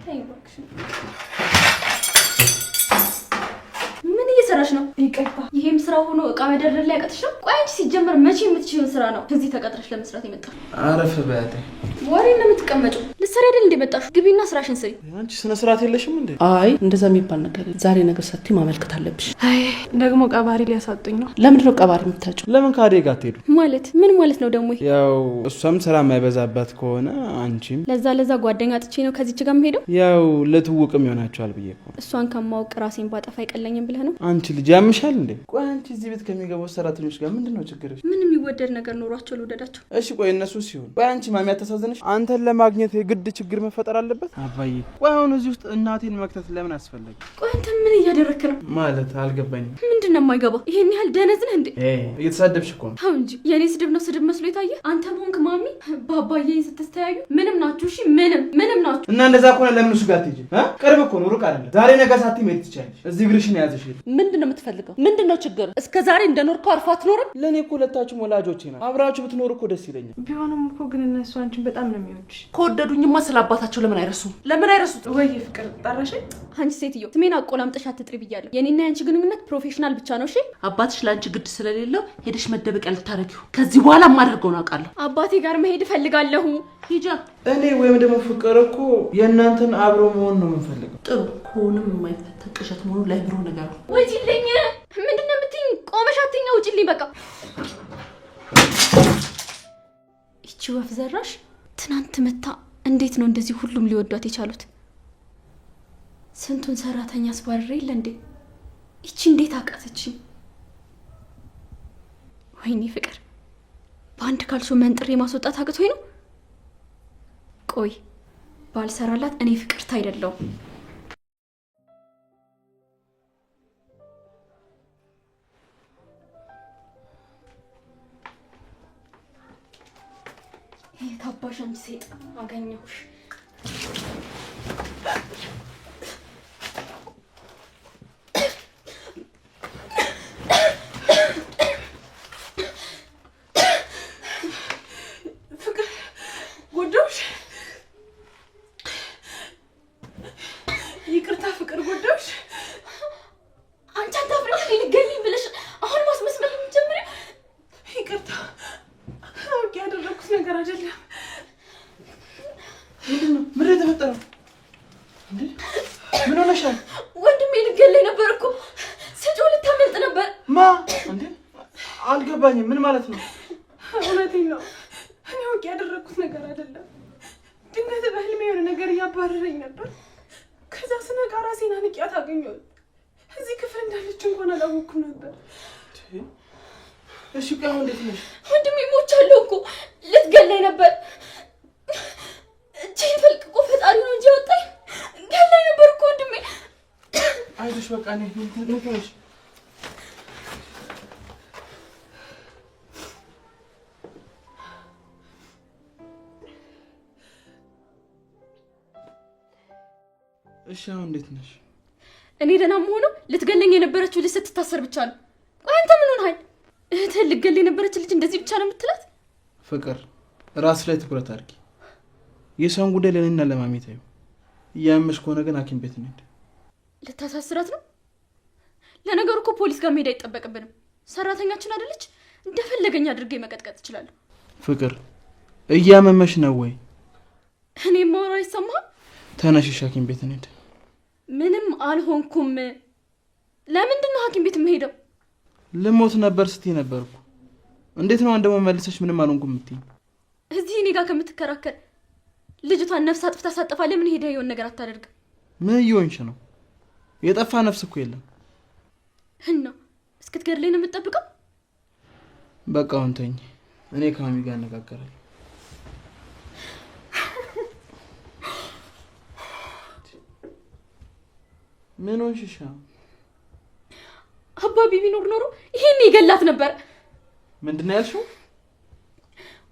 ታይባክሽ ምን እየሰራሽ ነው? ይቀባ ይሄም ስራ ሆኖ እቃ መደርደር ላይ ያቀጥሽ ነው? ቆይ አንቺ ሲጀመር መቼ የምትችይውን ስራ ነው እዚህ ተቀጥረሽ ለመስራት የመጣው? አረፍ በያት። ወሬ ነው የምትቀመጪው? ልትሰሪ አይደል እንደ መጣሽው? ግቢና ስራሽን ስሪ። አንቺ ስነ ስርዓት የለሽም እንዴ? አይ እንደዛ የሚባል ነገር ዛሬ ነገር ሰጥቲ ማመልከት አለብሽ። አይ ደግሞ ቀባሪ ሊያሳጡኝ ነው። ለምንድን ነው ቀባሪ የምታጭው? ለምን ካዴ ጋር ትሄዱ? ማለት ምን ማለት ነው ደግሞ? ያው እሷም ስራ የማይበዛባት ከሆነ አንቺም ለዛ ጓደኛ ጥቼ ነው ከዚች ጋር የምሄደው። ያው ለትውቅም ይሆናቸዋል ብዬ እኮ። እሷን ከማውቅ ራሴን ባጠፋ አይቀለኝም ብለህ ነው? አንቺ ልጅ ያምሻል እንዴ? ቆይ አንቺ እዚህ ቤት ከሚገቡት ሰራተኞች ጋር ምንድነው ችግርሽ? ምን የሚወደድ ነገር ኖሯቸው ልውደዳቸው? እሺ ቆይ እነሱ ሲሆን፣ ቆይ አንቺ ማሚ አታሳዝንሽ? አንተን ለማግኘት የግድ ችግር መፈጠር አለበት? አባዬ ቆይ አሁን እዚህ ውስጥ እናቴን መክተት ለምን አስፈለገ? ቆይ አንተ ምን እያደረክ ነው? ማለት አልገባኝም። ምንድነው የማይገባው? ይሄን ያህል ደነዝ ነህ እንዴ? እየተሳደብሽ እኮ ነው። አው እንጂ የኔ ስድብ ነው ስድብ መስሎ የታየ? አንተ ሆንክ ማሚ ባባዬን ስትስተያዩ ምንም ናችሁ። እሺ ምንም ናችሁ። እና እንደዛ ከሆነ ለምን እሱ ጋር ትሄጂ? ቅርብ እኮ ነው፣ ሩቅ አይደለም። ዛሬ ነገ ሳትይ መሄድ ትችያለሽ። እዚህ ግርሽን ያዘሽ። ምንድነው የምትፈልገው? ምንድነው ችግር? እስከ ዛሬ እንደኖርከው አርፋ አትኖርም? ለኔ እኮ ሁለታችሁም ወላጆቼ ናችሁ። አብራችሁ ብትኖር እኮ ደስ ይለኛል። ቢሆንም እኮ ግን እነሱ አንቺን በጣም ነው የሚወድሽ። ከወደዱኝማ ስለ አባታቸው ለምን አይረሱም? ለምን አይረሱት? ወይ ፍቅር ጠራሽኝ? አንቺ ሴትዮ ስሜን አቆላምጠሽ አትጥሪ ብያለሁ። የኔና ያንቺ ግንኙነት ፕሮፌሽናል ብቻ ነው። እሺ አባትሽ ለአንቺ ግድ ስለሌለው ሄደሽ መደበቂያ ልታረጊው። ከዚህ በኋላ ማድረገውን አውቃለሁ። አባቴ ጋር መሄድ እፈልጋለሁ። ሂጃ። እኔ ወይም ደግሞ ፍቅር እኮ የእናንተን አብሮ መሆን ነው የምንፈልገው። ጥሩ ከሆነም የማይፈታ ቅዠት መሆኑ ላይ ብሮ ነገር ነው። ውጪልኝ! ምንድነው የምትይኝ? ቆመሽ አትይኝ። ውጪልኝ በቃ። እቺ ወፍ ዘራሽ ትናንት መታ እንዴት ነው እንደዚህ ሁሉም ሊወዷት የቻሉት? ስንቱን ሰራተኛ አስባረረ የለ እንዴ? እቺ እንዴት አቃተችኝ? ወይኔ ፍቅር በአንድ ካልሾ መንጥሬ ማስወጣት አቅቶኝ ነው። ቆይ ባልሰራላት እኔ ፍቅርት አይደለሁም። ይሄ ታባሽ አንቺ ሰይጣን አገኘሁሽ። ይቅርታ ፍቅር ጎዳሽ። አንቺ አታፍሪም? ልትገሊኝ ብለሽ አሁን ማስመስመል የምትጀምሪው? ይቅርታ አውቄ ያደረኩት ነገር አይደለም። ምንድን ነው የተፈጠረው? ምን ሆነሻል? ወንድሜ ልትገለኝ ነበር እኮ። ስጮህ ልታመልጥ ነበር። ማ እንዴ? አልገባኝም። ምን ማለት ነው? እውነቴን ነው። እኔ አውቄ ያደረኩት ነገር አይደለም። ድንገት በህልሜ የሆነ ነገር እያባረረኝ ነበር። ከዛ ስነቃ ራሴን አንቂያት አገኘሁት። እዚህ ክፍል እንዳለች እንኳን አላወኩም ነበር። እሺ ቆይ አሁን እንዴት ነሽ? ወንድሜ ሞቻለሁ እኮ። ልትገለኝ ነበር። እጄን ፈልቅቆ ፈጣሪ ነው እንጂ ያወጣኝ። ገለኝ ነበር እኮ ወንድሜ። አይዞሽ በቃ ነሽ። እሺ አሁን እንዴት ነሽ? እኔ ደህና መሆነው ልትገለኝ የነበረችው ልጅ ስትታሰር ብቻ ነው። ቆይ አንተ ምን ሆነሃል? እህትህ ልትገለኝ የነበረች ልጅ እንደዚህ ብቻ ነው የምትላት? ፍቅር ራስ ላይ ትኩረት አድርጊ። የሰውን ጉዳይ ለኔና ለማሚ ተይው። እያመሽ ከሆነ ግን ሐኪም ቤት እንሂድ። ልታሳስራት ነው? ለነገሩ እኮ ፖሊስ ጋር መሄድ አይጠበቅብንም። ሰራተኛችን አይደለች? እንደፈለገኝ አድርጌ መቀጥቀጥ እችላለሁ። ፍቅር እያመመሽ ነው ወይ? እኔ ማወራ አይሰማህም? ተነሽሽ ሐኪም ቤት እንሂድ። ምንም አልሆንኩም። ለምንድን ነው ሐኪም ቤት የምሄደው? ልሞት ነበር ስትይ ነበርኩ። እንዴት ነው አንደሞ መልሰሽ ምንም አልሆንኩም የምትይኝ? እዚህ እኔ ጋር ከምትከራከር ልጅቷን ነፍስ አጥፍታ ሳጠፋ ለምን ሄደህ የሆነ ነገር አታደርግም? ምን እየሆንሽ ነው? የጠፋ ነፍስ እኮ የለም። እና እስክትገድለኝ ነው የምትጠብቀው? በቃ አሁን ተኝ። እኔ ከማሚ ጋር እነጋገራለሁ። ምን ሆንሽሻ? አባቢ ቢኖር ኖሮ ይሄን ይገላት ነበር። ምንድነው ያልሽው?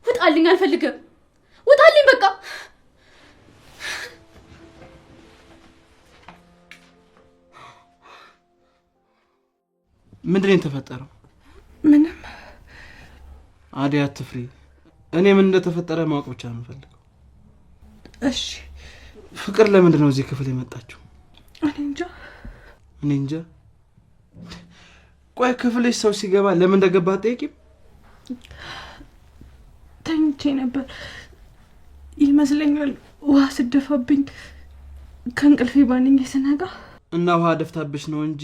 ውጣልኝ፣ አልፈልግም። ውጣልኝ በቃ። ምንድነው የተፈጠረው? ምንም። አዲያ አትፍሪ። እኔ ምን እንደተፈጠረ ማወቅ ብቻ ነው የምፈልገው። እሺ ፍቅር ለምንድን ነው እዚህ ክፍል የመጣችው? እኔ እንጃ። ቆይ ክፍልሽ ሰው ሲገባ ለምን እንደገባ አትጠይቂም? ተኝቼ ነበር ይመስለኛል። ውሃ ስደፋብኝ ከእንቅልፌ ባንኜ ስነጋ እና ውሃ ደፍታብሽ ነው እንጂ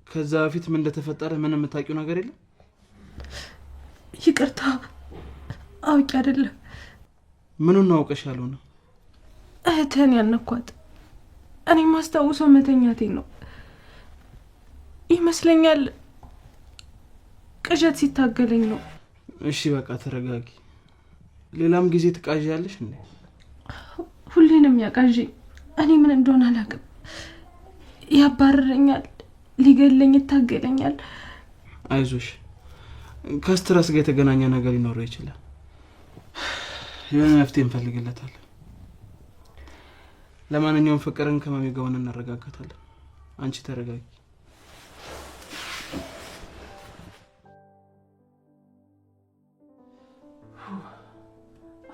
ከዛ በፊት ምን እንደተፈጠረ ምንም የምታውቂው ነገር የለም? ይቅርታ አውቄ አይደለም። ምኑን አውቀሽ ያልሆነ? እህቴን ያነኳት። እኔ ማስታውሰው መተኛቴን ነው ይመስለኛል። ቅዠት ሲታገለኝ ነው። እሺ በቃ ተረጋጊ። ሌላም ጊዜ ትቃዣለሽ እንዴ? ሁሌንም ያቃዥኝ። እኔ ምን እንደሆነ አላውቅም። ያባረረኛል፣ ሊገለኝ ይታገለኛል። አይዞሽ፣ ከስትረስ ጋር የተገናኘ ነገር ሊኖረው ይችላል። የሆነ መፍትሄ እንፈልግለታለን። ለማንኛውም ፍቅርን ከማሚ ጋር ሆነን እናረጋጋታለን። አንቺ ተረጋጊ።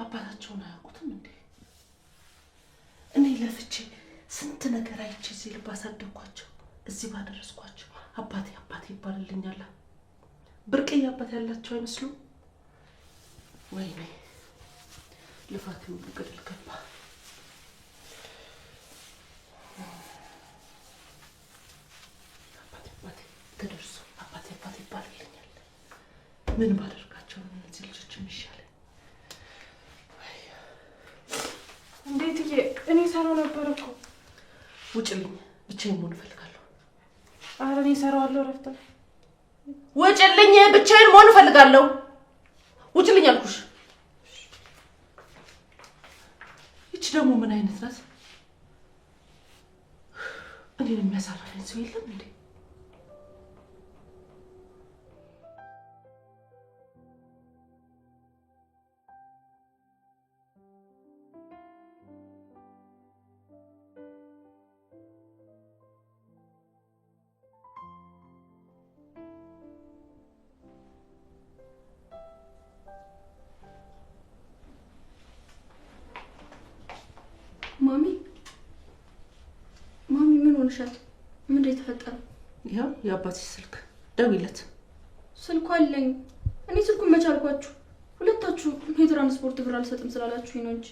አባታቸውን አያውቁትም እንዴ? እኔ ለፍቼ ስንት ነገር አይቼ እዚህ ልብ አሳደግኳቸው፣ እዚህ ባደረስኳቸው። አባቴ አባቴ ይባልልኛል። ብርቅዬ አባት ያላቸው አይመስሉም? ወይኔ ልፋት ሁሉ ገደል ገባ። አባቴ አባቴ ተደርሶ አባቴ አባቴ ይባልልኛል። ምን ባደርጋቸው ነው እነዚህ ልጆች የሚሻለ? እንዴትዬ? እኔ ሰራው ነበር እኮ። ውጭልኝ፣ ብቻዬን መሆን እፈልጋለሁ። ኧረ እኔ ሰራዋለሁ። ረፍታ ውጭልኝ፣ ብቻዬን መሆን እፈልጋለሁ። ውጭልኝ አልኩሽ። ይቺ ደግሞ ምን አይነት ናት? እኔን የሚያሳርፈኝ ሰው የለም እንዴ? ማሚ ምን ሆነሻል? ምን የተፈጠረ? ያው የአባትሽ ስልክ ደውይለት። ስልኩ አለኝ። እኔ ስልኩን መች አልኳችሁ? ሁለታችሁ የትራንስፖርት ብር አልሰጥም ስላላችሁኝ ነው እንጂ።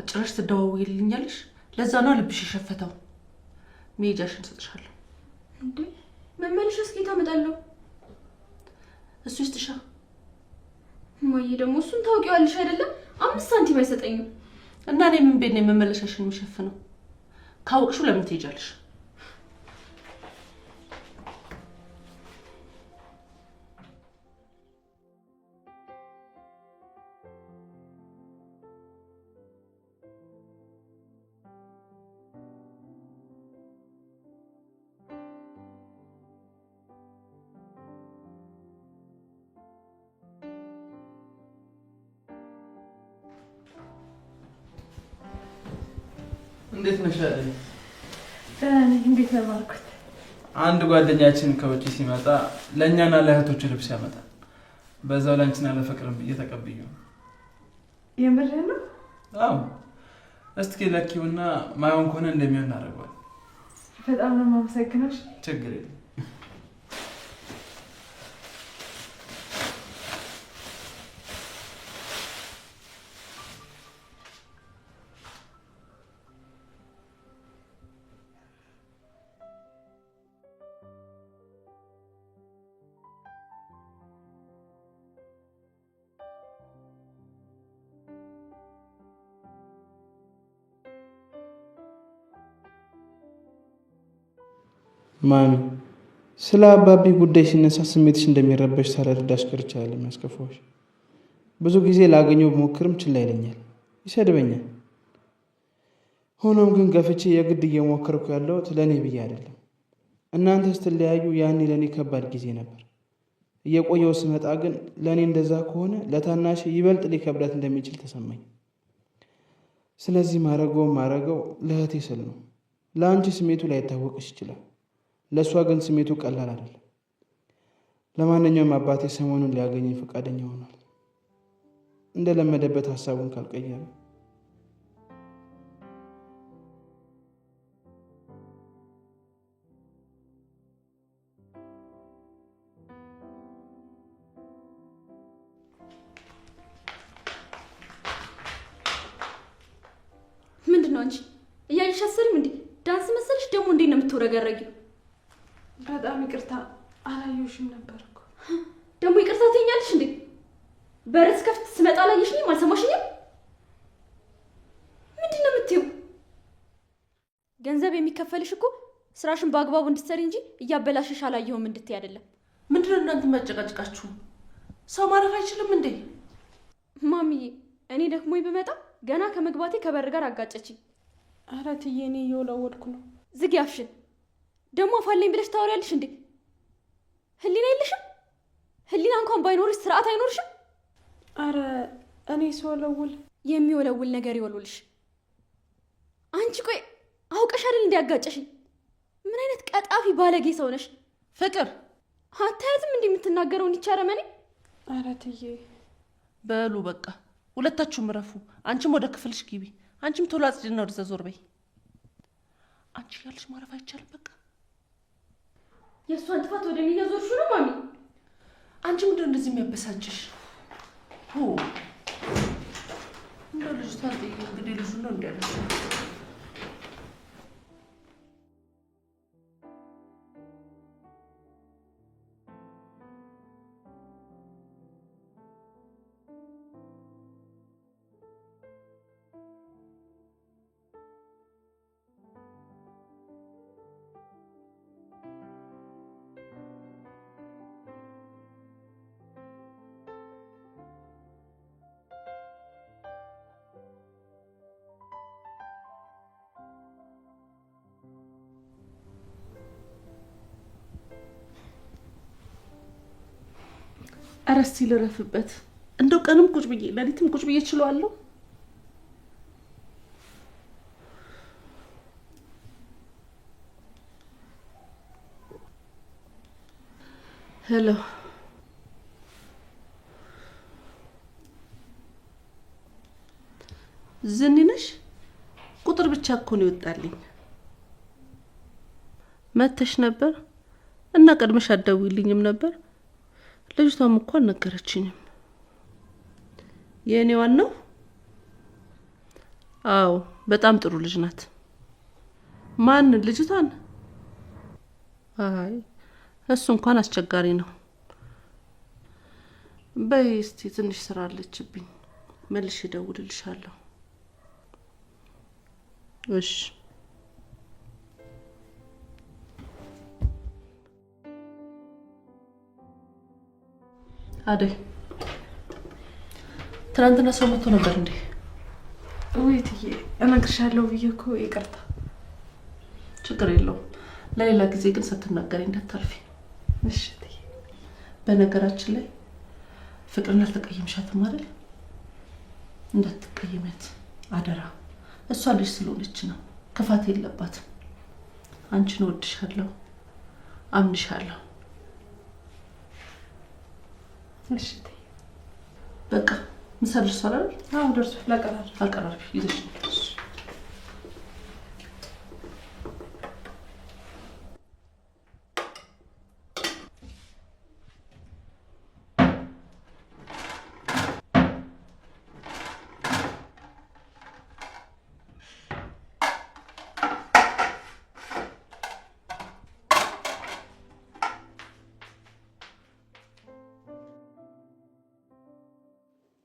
ጭራሽ ትደዋወይልኛለሽ? ለዛ ነው ልብሽ የሸፈተው። መሄጃሽን ሰጥሻለሁ። እንዴ መመለሻስ ከየት አመጣለሁ? እሱ ይስጥሻ። ማዬ ደግሞ እሱን ታውቂዋለሽ አይደለም? 5 ሳንቲም አይሰጠኝም። እና እኔ ምን ቤት ነው መመለሻሽን የምሸፍነው? ካወቅሽው ለምን ትሄጃለሽ? እንዴት ነሽ? እንዴት ነው ማርኩት? አንድ ጓደኛችን ከውጪ ሲመጣ ለኛና ለእህቶቹ ልብስ ያመጣል። በዛው ላንቺና ለፍቅርም እየተቀበዩ። የምር ነው? አዎ። እስኪ ለኪውና ማይሆን ከሆነ እንደሚሆን እናደርገዋለን። በጣም ነው የማመሰግነው። ችግር የለም። ማሚ ስለ አባቢ ጉዳይ ሲነሳ ስሜትሽ እንደሚረበሽ ሳልረዳሽ ቀርቼ አይደለም የሚያስከፋሽ። ብዙ ጊዜ ላገኘው ብሞክርም ችላ ይለኛል፣ ይሰድበኛል። ሆኖም ግን ገፍቼ የግድ እየሞከርኩ ያለሁት ለእኔ ብዬ አይደለም። እናንተ ስትለያዩ ያኔ ለእኔ ከባድ ጊዜ ነበር። እየቆየው ስመጣ ግን ለእኔ እንደዛ ከሆነ ለታናሽ ይበልጥ ሊከብዳት እንደሚችል ተሰማኝ። ስለዚህ ማረገው ለእህቴ ስል ነው። ለአንቺ ስሜቱ ላይታወቅሽ ይችላል፣ ለእሷ ግን ስሜቱ ቀላል አይደለም። ለማንኛውም አባቴ ሰሞኑን ሊያገኘኝ ፈቃደኛ ሆኗል። እንደለመደበት ሀሳቡን ካልቀየረ ነው አንቺ? እያየሽ አትሰሪም እንዴ? ዳንስ መሰለሽ ደግሞ እንዴት ነው የምትወረገረጊው? በጣም ይቅርታ አላየሁሽም ነበር እኮ። ደግሞ ይቅርታ ትይኛለሽ እንዴ? በርስ ከፍት ስመጣ አላየሽኝም? አልሰማሽኝም? ምንድን ነው የምትይው? ገንዘብ የሚከፈልሽ እኮ ስራሽን በአግባቡ እንድትሰሪ እንጂ እያበላሽሽ አላየሁም እንድትይ አይደለም። ምንድን ነው እናንተ መጨቃጨቃችሁ? ሰው ማረፍ አይችልም እንዴ? ማሚዬ እኔ ደክሞኝ ብመጣ ገና ከመግባቴ ከበር ጋር አጋጨችኝ። ኧረ እትዬ እኔ እየወለወድኩ ነው። ዝጊ አፍሽን። ደግሞ አፋለኝ ብለሽ ታወሪያለሽ እንዴ? ህሊና የለሽም? ህሊና እንኳን ባይኖርሽ ስርዓት አይኖርሽም? ኧረ እኔ ስወለውል የሚወለውል ነገር ይወልውልሽ። አንቺ ቆይ አውቀሽ አይደል እንዲያጋጨሽኝ? ምን አይነት ቀጣፊ ባለጌ ሰው ነሽ? ፍቅር አታያትም እንዲህ የምትናገረውን ይቻረመኔ? ኧረ እትዬ በሉ በቃ ሁለታችሁም እረፉ። አንቺም ወደ ክፍልሽ ግቢ። አንቺም ቶሎ አጽድና ወደዛ ዞር በይ። አንቺ ያልሽ ማረፍ አይቻልም። በቃ የእሷን ጥፋት ወደ እኔ እያዞርሽ ነው ማሚ። አንቺ ምንድን እንደዚህ የሚያበሳጭሽ? እንደ ልጅቷ እንግዲህ ልጁ ነው እንዲያለሽ አረስቲ ልረፍበት። እንደው ቀንም ቁጭ ብዬ ለሊትም ቁጭ ብዬ እችላለሁ። ሄሎ ዝኒ ነሽ? ቁጥር ብቻ እኮ ነው ይወጣልኝ። መተሽ ነበር እና ቀድመሽ አትደውይልኝም ነበር? ልጅቷም እኮ አልነገረችኝም። የእኔዋን ነው? አዎ በጣም ጥሩ ልጅ ናት። ማን ልጅቷን? አይ እሱ እንኳን አስቸጋሪ ነው። በይ እስቲ ትንሽ ስራ አለችብኝ፣ መልሼ እደውልልሻለሁ። እሺ አደይ ትናንትና ሰው መጥቶ ነበር እንዴ? ወይ እትዬ እነግርሻለሁ ብዬ እኮ ይቅርታ። ችግር የለውም። ለሌላ ጊዜ ግን ሳትናገሪ እንዳታልፊ እሺ እትዬ። በነገራችን ላይ ፍቅርን አልተቀየምሻትም አይደል? እንዳትቀየሚያት አደራ። እሷ ልጅ ስለሆነች ነው፣ ክፋት የለባትም። አንቺን እወድሻለሁ፣ አምንሻለሁ። እሺ እትዬ። በቃ ምሳ ደርሷል አይደል? አዎ ደርሷል። አቀራርቢ ይዘሽ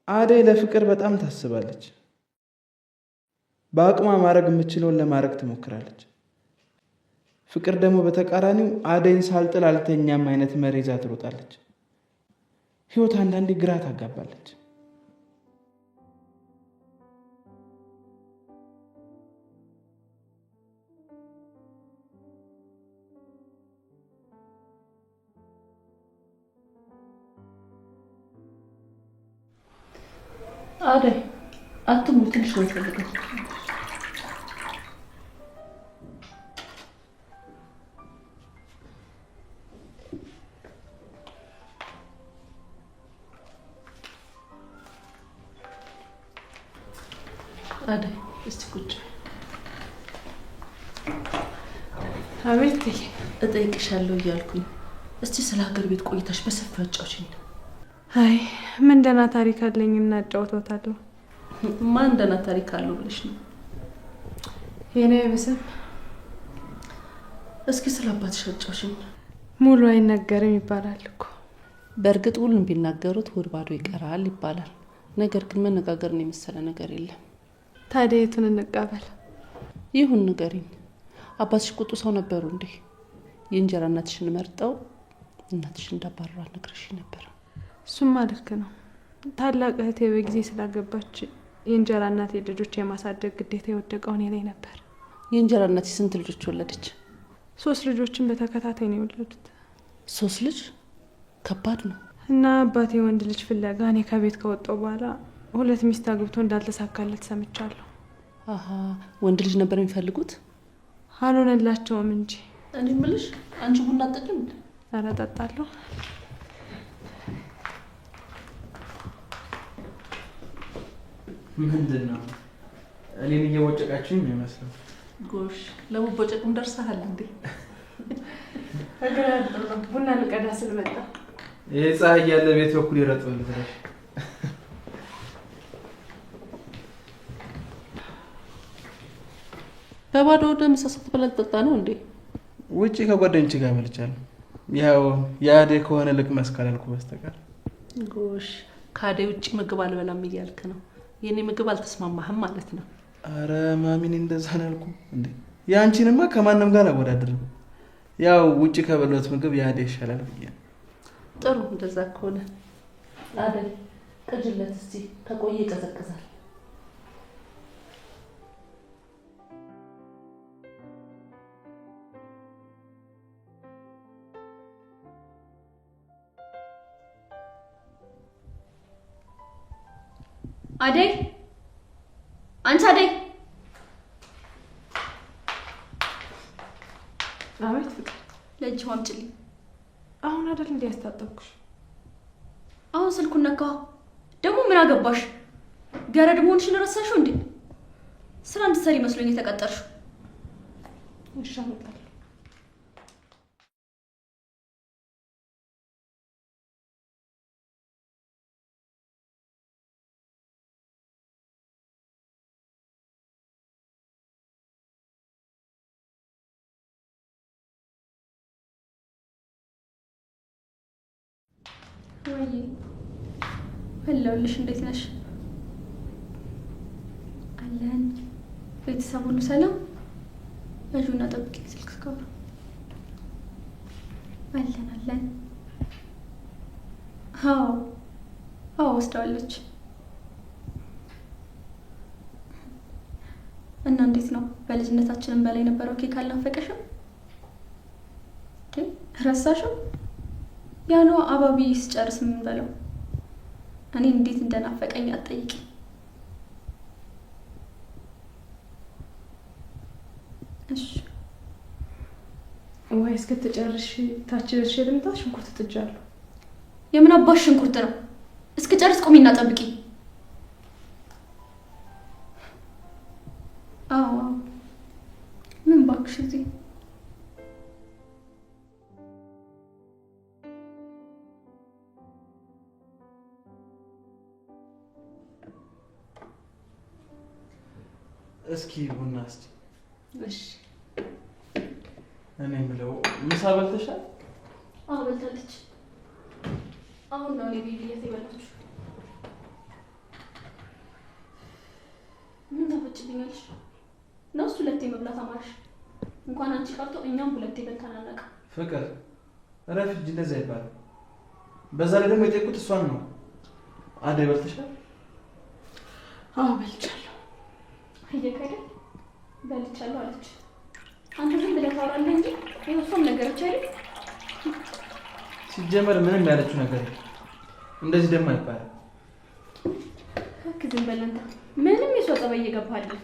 አደይ ለፍቅር በጣም ታስባለች። በአቅሟ ማድረግ የምችለውን ለማድረግ ትሞክራለች። ፍቅር ደግሞ በተቃራኒው አደይን ሳልጥል አልተኛም አይነት መሪ ይዛ ትሮጣለች። ህይወት አንዳንዴ ግራ ታጋባለች። አደይ አትሙ፣ ትንሽ ነው የምፈልገው። አደይ እስቲ ቁጭ። አቤት እትዬ። እጠይቅሻለሁ እያልኩኝ እስቲ ስለ ሀገር ቤት ቆይታሽ በሰፊው አጫውችኝ። አይ ምን ደህና ታሪክ አለኝ እና አጫውተውታለሁ። ማን ደህና ታሪክ አለው ብለሽ ነው? የኔ አይበስም። እስኪ ስለ አባትሽ አጫውሽኝ። ሙሉ አይነገርም ይባላል እኮ። በእርግጥ ሁሉም ቢናገሩት ሆድ ባዶ ይቀራል ይባላል። ነገር ግን መነጋገርን የመሰለ ነገር የለም። ታዲያ የቱን እንቀበል? ይሁን ንገሪኝ። አባትሽ ቁጡ ሰው ነበሩ እንዴ? የእንጀራ እናትሽን መርጠው እናትሽ እንዳባረሯት ነግረሽኝ ነበር። እሱማ ልክ ነው። ታላቅ እህቴ በጊዜ ስላገባች የእንጀራ እናቴ ልጆች የማሳደግ ግዴታ የወደቀው እኔ ላይ ነበር። የእንጀራ እናትሽ ስንት ልጆች ወለደች? 3 ልጆችን በተከታታይ ነው የወለዱት። 3 ልጅ? ከባድ ነው። እና አባቴ ወንድ ልጅ ፍለጋ እኔ ከቤት ከወጣሁ በኋላ 2 ሚስት አግብቶ እንዳልተሳካለት ሰምቻለሁ። አሃ፣ ወንድ ልጅ ነበር የሚፈልጉት? አልሆነላቸውም እንጂ። እኔ የምልሽ አንቺ ቡና አትጠጪም? ኧረ እጠጣለሁ። ምንድን ነው እኔን እየቦጨቃችሁኝ ነው የሚመስለው? ጎሽ፣ ለመቦጨቅም ደርሰሃል እንዴ? ቡና ልቀዳ ስለመጣ ይህ ፀሐይ ያለ ቤት በኩል ይረጥበል ብለሽ በባዶ ወደ ምሳ ስትበላ ልጠጣ ነው እንዴ? ውጪ ከጓደኞቼ ጋር በልቻለሁ። ያው የአደይ ከሆነ ልቅመስ ካላልኩ በስተቀር። ጎሽ፣ ከአደይ ውጪ ምግብ አልበላም እያልክ ነው? የኔ ምግብ አልተስማማህም ማለት ነው? አረ ማሚን እንደዛ አላልኩም እንዴ። ያንቺንማ ከማንም ጋር አወዳድርም። ያው ውጪ ከበሉት ምግብ የአደይ ይሻላል ብዬ ነው። ጥሩ፣ እንደዛ ከሆነ አደይ ቅጅለት እስቲ፣ ከቆየ ይቀዘቅዛል። አደይ፣ አንቺ አደይ። አቤት ፍቅር። ለእጅ ማምጭልኝ። አሁን አይደል እንዴ ያስታጠብኩሽ? አሁን ስልኩን ነካው። ደግሞ ምን አገባሽ? ገረድ መሆንሽን ረሳሽው እንዴ? ስራ እንድትሰሪ መስሎኝ የተቀጠርሽው። እሺ አመጣለሁ። ወይ ሄሎልሽ፣ እንዴት ነሽ? አለን። ቤተሰብ ሁሉ ሰላም? እጁና ጠብቂ፣ ስልክ ስካው። አለን። አዎ ወስደዋለች። እና እንዴት ነው? በልጅነታችንን በላይ ነበረው ኬክ አልናፈቀሽም? ረሳሽው? ያኖ አባቢ ስጨርስ ምን በለው። እኔ እንዴት እንደናፈቀኝ አትጠይቂ። እሺ ወይ እስክትጨርሽ ታች ደርሼ ልምጣ? ሽንኩርት ጥጃለሁ። የምን አባሽ ሽንኩርት ነው? እስክጨርስ ቆሚና ጠብቂ። አዎ ምን ባክሽ እዚህ እስኪ ቡና እስቲ። እሺ። እኔ የምለው ምሳ በልተሻል? አዎ በልታለች። አሁን ነው እኔ ቤቢዬ የበላችሁ። ምን ታፈጭልኛለሽ? ነው እሱ 2 መብላት አማርሽ? እንኳን አንቺ ቀርቶ እኛም 2 በልተን አናውቅም። ፍቅር እረፍ እንጂ እንደዛ ይባላል። በዛ ላይ ደግሞ የጠየቁት እሷን ነው። አደይ በልተሻል? አዎ በልቻለሁ። አየህ አይደል? በልቻለሁ አለች። አንተ ግን ብለህ ታወራለህ እንጂ እሷም ነገሮች አይደል? ሲጀመር ምንም ያለችው ነገር የለም። እንደዚህ ደግሞ አይባልም። ዝም በል አንተ። ምንም የሷ ጸባይ እየገባህ አይደል?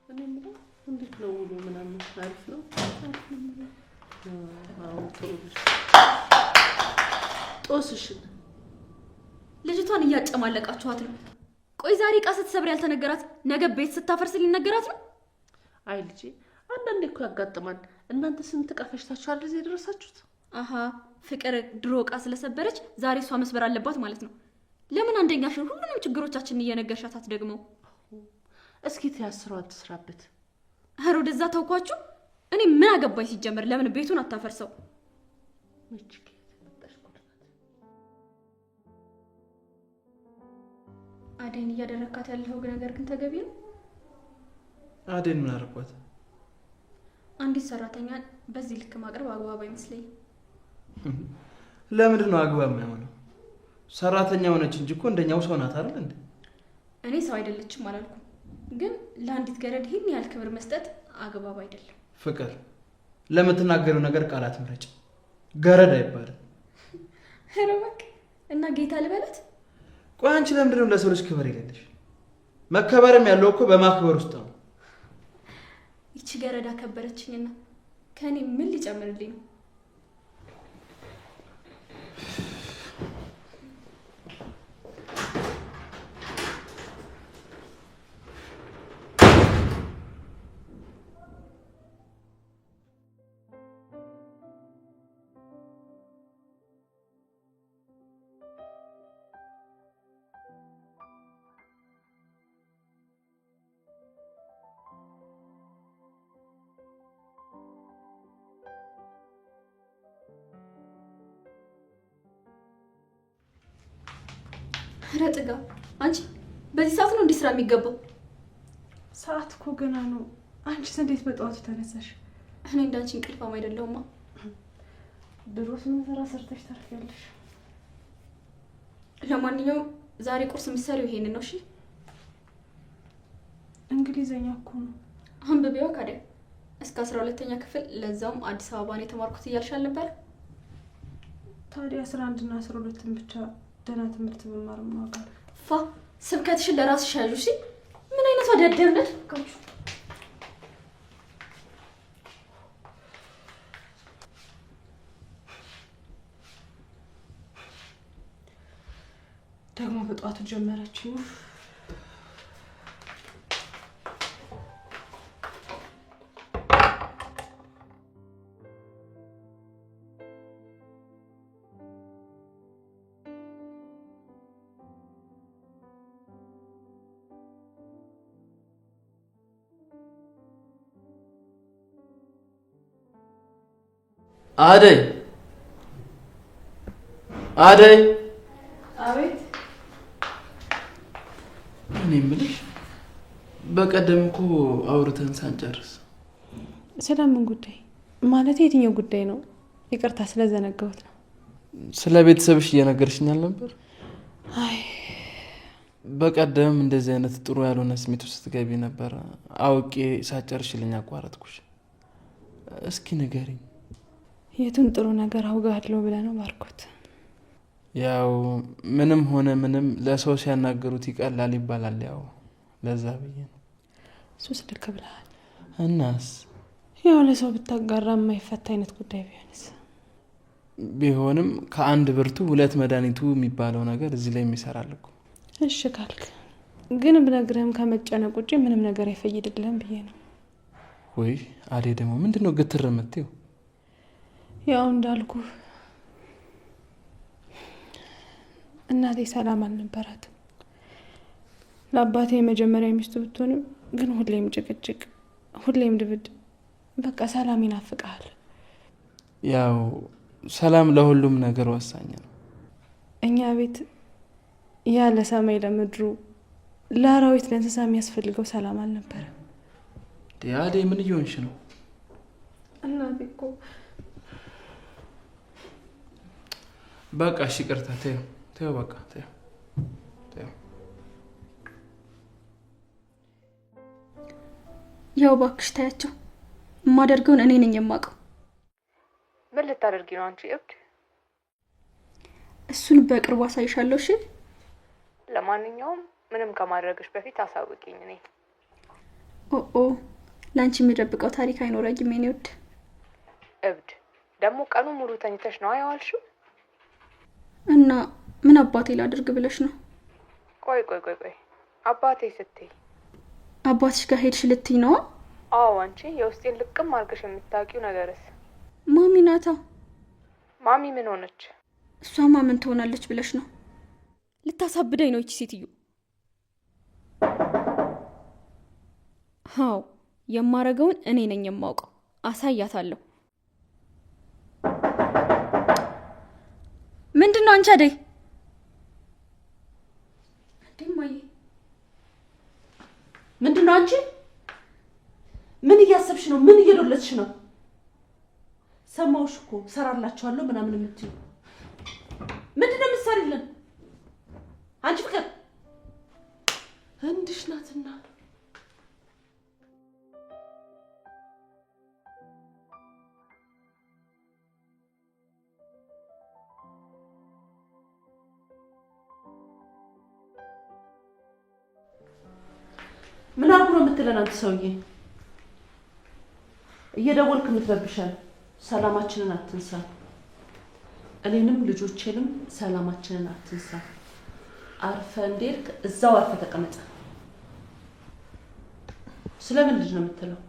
እኔ የምለው እንዴት ነው ውሎ ምናምን? አሪፍ ነው? አዎ ጥሩ ልጅ። ጦስሽን ልጅቷን እያጨማለቃችኋት ነው። ቆይ ዛሬ ዕቃ ስትሰብር ያልተነገራት ነገ ቤት ስታፈርስ ሊነገራት ነው? አይ ልጄ አንዳንዴ እኮ ያጋጥማል። እናንተ ስንት ዕቃ ፈሽታችኋል እዚህ የደረሳችሁት? አሃ ፍቅር ድሮ ዕቃ ስለሰበረች ዛሬ እሷ መስበር አለባት ማለት ነው። ለምን አንደኛሽን ሁሉንም ችግሮቻችንን እየነገርሻት ደግሞ? እስኪ ትያስረው አትስራበት። ኧረ ወደዛ ተውኳችሁ። እኔ ምን አገባኝ ሲጀመር ለምን ቤቱን አታፈርሰው? አደን እያደረካት ያለው ነገር ግን ተገቢ ነው? አደን ምን አደረኳት? አንዲት ሰራተኛ በዚህ ልክ ማቅረብ አግባብ አይመስለኝም። ለምንድን ነው አግባብ የማይሆነው? ሰራተኛ ሆነች እንጂ እኮ እንደኛው ሰው ናት አይደል እንዴ? እኔ ሰው አይደለችም አላልኩም፣ ግን ለአንዲት ገረድ ይህን ያህል ክብር መስጠት አግባብ አይደለም። ፍቅር ለምትናገረው ነገር ቃላት ምረጭ። ገረድ አይባልም። ኧረ እባክህ እና ጌታ ልበላት? ቆይ አንቺ ለምንድን ነው ለሰው ልጅ ክብር የሌለሽ? መከበርም ያለው እኮ በማክበር ውስጥ ነው። ይቺ ገረድ አከበረችኝና ከኔ ምን ሊጨምርልኝ ነው? ኧረ ጥጋብ፣ አንቺ በዚህ ሰዓት ነው እንዲህ ስራ የሚገባው? ሰዓት እኮ ገና ነው። አንቺስ እንዴት በጠዋቱ ተነሳሽ? እኔ እንዳንቺ እንቅልፋም አይደለሁማ። ድሮስ ምን ስራ ሰርተሽ ታርፊያለሽ? ለማንኛውም ዛሬ ቁርስ የሚሰሪው ይሄንን ነው። እሺ እንግሊዘኛ እኮ ነው። አንብቤዋ ካዲያ እስከ 12ኛ ክፍል ለዛውም አዲስ አበባ ነው የተማርኩት እያልሽ አልነበረ? ታዲያ 11 እና 12ን ብቻ ደህና ትምህርት ብማር ምን ዋጋ አለው? ፋ ስብከትሽን ለራስሽ ያዡ። እሺ ምን አይነት ወደደብነት ካችሁ ደግሞ በጠዋቱ ጀመረችኝ። አደይ አደይ! አቤት። እኔ የምልሽ በቀደም እኮ አውርተን ሳንጨርስ ስለምን ጉዳይ? ማለት የትኛው ጉዳይ ነው? ይቅርታ ስለዘነጋሁት ነው። ስለ ቤተሰብሽ እየነገርሽኛል ነበር። አይ በቀደም እንደዚህ አይነት ጥሩ ያልሆነ ስሜት ውስጥ ስትገቢ ነበር። አውቄ ሳጨርሽልኝ አቋረጥኩሽ። እስኪ ንገሪኝ። የቱን ጥሩ ነገር አውጋለሁ ብለህ ነው ባርኮት? ያው ምንም ሆነ ምንም ለሰው ሲያናገሩት ይቀላል ይባላል። ያው ለዛ ብዬ ነው። ሱስ ልክ ብለሃል። እናስ ያው ለሰው ብታጋራ የማይፈታ አይነት ጉዳይ ቢሆንስ? ቢሆንም ከአንድ ብርቱ ሁለት መድኃኒቱ የሚባለው ነገር እዚህ ላይ የሚሰራል እኮ። እሺ ካልክ ግን ብነግርህም ከመጨነቅ ውጭ ምንም ነገር አይፈይድልህም ብዬ ነው። ወይ አዴ ደግሞ ምንድነው ግትር የምትይው? ያው እንዳልኩ እናቴ ሰላም አልነበራትም። ለአባቴ የመጀመሪያ ሚስቱ ብትሆንም ግን ሁሌም ጭቅጭቅ፣ ሁሌም ድብድብ። በቃ ሰላም ይናፍቃል። ያው ሰላም ለሁሉም ነገር ወሳኝ ነው። እኛ ቤት ያለ ሰማይ ለምድሩ ለአራዊት ለእንስሳ የሚያስፈልገው ሰላም አልነበረም። አዴ ምን እየሆንሽ ነው? እናቴ እኮ በቃ እሺ ይቅርታ። ተይው በቃ ተይው። ያው እባክሽ ታያቸው። የማደርገውን እኔ ነኝ የማውቀው። ምን ልታደርጊ ነው አንቺ እብድ? እሱን በቅርቡ አሳይሻለሁ። እሺ ለማንኛውም ምንም ከማድረግሽ በፊት አሳውቂኝ። እኔ ኦ ላንቺ የሚደብቀው ታሪክ አይኖረኝም የኔ ውድ። እብድ ደግሞ ቀኑ ሙሉ ተኝተሽ ነው ያዋልሽው? እና ምን አባቴ ላድርግ ብለሽ ነው? ቆይ አባቴ ስትይ? አባትሽ ጋር ሄድሽ ልትይ ነው? አዎ፣ አንቺ የውስጤን ልቅም አድርገሽ የምታውቂው ነገርስ? ማሚ ናታ። ማሚ ምን ሆነች? እሷማ ምን ትሆናለች ብለሽ ነው? ልታሳብደኝ ነው ይቺ ሴትዮ። አዎ፣ የማረገውን እኔ ነኝ የማውቀው። አሳያታለሁ። ምንድነው አንቺ አደይ? ደማዬ ምንድነው አንቺ? ምን እያሰብሽ ነው? ምን እየዶለትሽ ነው? ሰማውሽ እኮ ሰራላችኋለሁ ምናምን የምትዩ ምንድነው የምትሰሪልን? አንቺ ፍቅር እንድሽ ናትና ምን አርጉ ነው የምትለን አንተ ሰውዬ? እየደወልክ የምትረብሻል። ሰላማችንን አትንሳ። እኔንም ልጆቼንም ሰላማችንን አትንሳ። አርፈ እንዴልክ እዛው አርፈ ተቀመጠ። ስለምን ልጅ ነው የምትለው?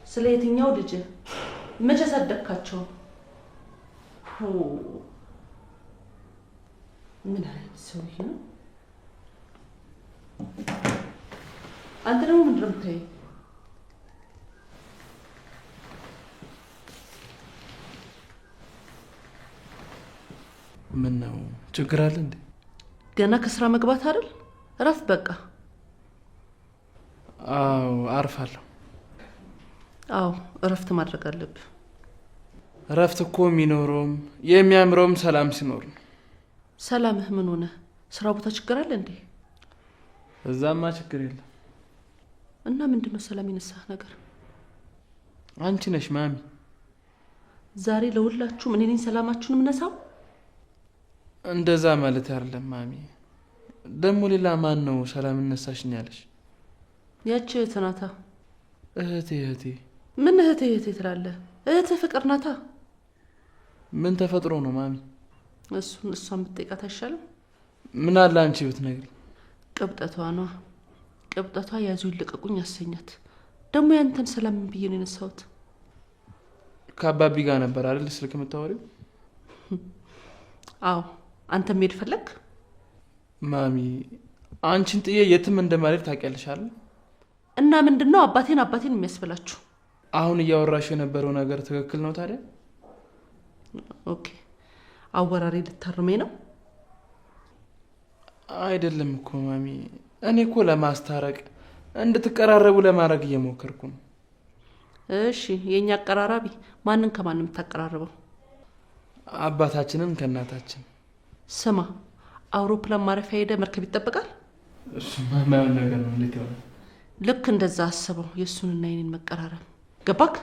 ስለ የትኛው ልጅ? መቼ ሰደካቸው? ምን አይነት ሰውዬ ነው? አንተ ደግሞ ምንድን ነው የምታየው? ምን ነው ችግር አለ እንዴ? ገና ከስራ መግባት አይደል? እረፍ በቃ። አዎ አርፋለሁ። አዎ እረፍት ማድረግ አለብህ። እረፍት እኮ የሚኖረውም የሚያምረውም ሰላም ሲኖር ነው። ሰላምህ ምን ሆነ? ስራ ቦታ ችግር አለ እንዴ? እዛማ ችግር የለም። እና ምንድነው ሰላም የነሳህ ነገር? አንቺ ነሽ ማሚ። ዛሬ ለሁላችሁም እኔ ነኝ ሰላማችሁን የምነሳው? እንደዛ ማለት አይደለም ማሚ። ደግሞ ሌላ ማን ነው ሰላም ነሳሽኝ ያለሽ? ያቺ እህት ናታ። እህቴ ምን እህቴ ትላለህ? እህት ፍቅር ናታ። ምን ተፈጥሮ ነው ማሚ? እሷን ብትጠይቃት አይሻልም? ምን አለ አንቺ ብትነግሪኝ። ቅብጠቷ ነው። ቅብጠቷ ያዙ ይልቀቁኝ ያሰኛት። ደግሞ ያንተን ሰላም ምን ብዬ ነው የነሳሁት? ከአባቢ ጋር ነበር አይደል ስልክ የምታወሪው? አዎ አንተ መሄድ ፈለግ? ማሚ አንቺን ጥዬ የትም እንደማልሄድ ታውቂያለሽ አይደል? እና ምንድነው አባቴን የሚያስበላችሁ? አሁን እያወራሽ የነበረው ነገር ትክክል ነው ታዲያ? ኦኬ አወራሬ ልታርመኝ ነው? አይደለም እኮ ማሚ። እኔ እኮ ለማስታረቅ እንድትቀራረቡ ለማድረግ እየሞከርኩ ነው። እሺ የኛ አቀራራቢ ማንን ከማን የምታቀራርበው? አባታችንን ከእናታችን። ስማ አውሮፕላን ማረፊያ ሄደ መርከብ ይጠበቃል? እሱማ የማይሆን ነገር ነው። እንዴት ይሆናል? ልክ እንደዛ አስበው የእሱንና የኔን መቀራረብ። ገባክ?